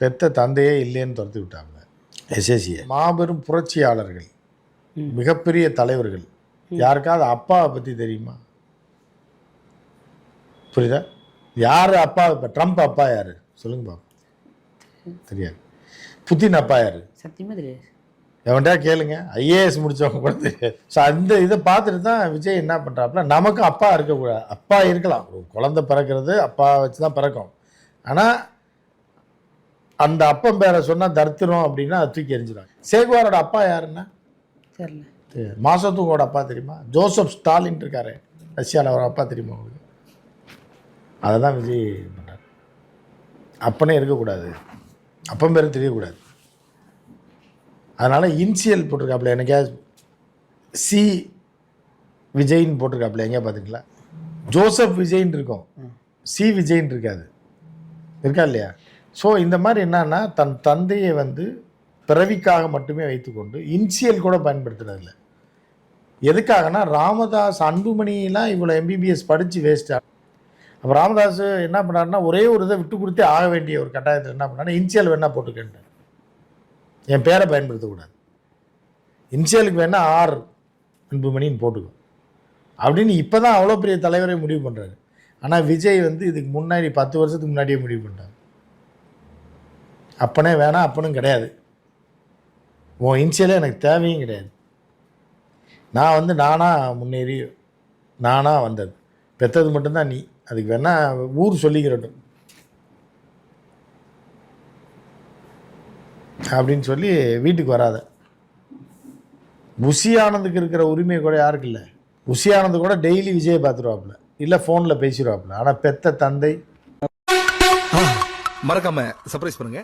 பெத்த தந்தையே இல்லைன்னு துரத்தி விட்டாங்க. எஸ்எஸ்சியை மாபெரும் புரட்சியாளர்கள், மிகப்பெரிய தலைவர்கள், யாருக்காவது அப்பாவை பற்றி தெரியுமா? புரியுதா? யார் அப்பா? இப்போ ட்ரம்ப் அப்பா யார் சொல்லுங்க பாப்பா. தெரியாது. புதின் அப்பா யார்? சத்தியமாக தெரியாது. எவன்டா கேளுங்க, ஐஏஎஸ் முடித்தவங்க கூட தெரியாது. ஸோ அந்த இதை பார்த்துட்டு தான் விஜய் என்ன பண்ணுறாப்புல, நமக்கு அப்பா இருக்கக்கூடாது. அப்பா இருக்கலாம், ஒரு குழந்தை பிறக்கிறது அப்பா வச்சு தான் பிறக்கும். ஆனால் அந்த அப்பன் பேரை சொன்னால் தர்த்திரம் அப்படின்னா அது தூக்கி எறிஞ்சிடும். சேகுவாரோட அப்பா யாருன்னா தெரியல. மாசத்துக்கோட அப்பா தெரியுமா? ஜோசப் ஸ்டாலின் இருக்காரு ரஷ்யாவில், அவர் அப்பா தெரியுமா உங்களுக்கு? அதை தான் விஜய் பண்ணுறார். அப்பனே இருக்கக்கூடாது, அப்பன் பேரும் தெரியக்கூடாது. அதனால் இன்சியல் போட்டிருக்காப்புல. எனக்கே சி விஜய்ன்னு போட்டிருக்காப்புல, எங்கேயா பார்த்துங்களா? ஜோசப் விஜய்ன்னு இருக்கும், சி விஜய்ன்னு இருக்காது. இருக்கா இல்லையா? ஸோ இந்த மாதிரி என்னன்னா, தன் தந்தையை வந்து பிறவிக்காக மட்டுமே வைத்துக்கொண்டு இன்சியல் கூட பயன்படுத்துறதில்ல. எதுக்காகனா, ராமதாஸ் அன்புமணிலாம் இவ்வளோ எம்பிபிஎஸ் படித்து வேஸ்ட்டாக. அப்போ ராமதாஸ் என்ன பண்ணாருன்னா, ஒரே ஒரு இதை விட்டு கொடுத்தே ஆக வேண்டிய ஒரு கட்டாயத்தில் என்ன பண்ணாருன்னா, இன்சியல் வேணால் போட்டுக்கிட்டேன், என் பேரை பயன்படுத்தக்கூடாது, இன்சியலுக்கு வேணால் ஆர் அன்புமணின்னு போட்டுக்கும் அப்படின்னு இப்போ தான் அவ்வளோ பெரிய தலைவரை முடிவு பண்ணுறாரு. ஆனால் விஜய் வந்து இதுக்கு முன்னாடி 10 வருஷத்துக்கு முன்னாடியே முடிவு பண்ணுறாரு. அப்பனே வேணாம், அப்பனும் கிடையாது, உன் இன்சியலே எனக்கு தேவையும் கிடையாது, நான் வந்து நானாக முன்னேறி நானாக வந்தது, பெற்றது மட்டும்தான் நீ, அதுக்கு வேணால் ஊர் சொல்லிக்கிறட்டும் அப்படின்னு சொல்லி வீட்டுக்கு வராத. புஷி ஆனந்துக்கு இருக்கிற உரிமை கூட யாருக்கு இல்லை? புஷி ஆனந்து கூட டெய்லி விஜயை பார்த்துருவாப்புல, இல்லை ஃபோனில் பேசிடுவாப்புல. ஆனால் பெத்த தந்தை மறக்காம சர்ப்ரைஸ் பண்ணுங்க.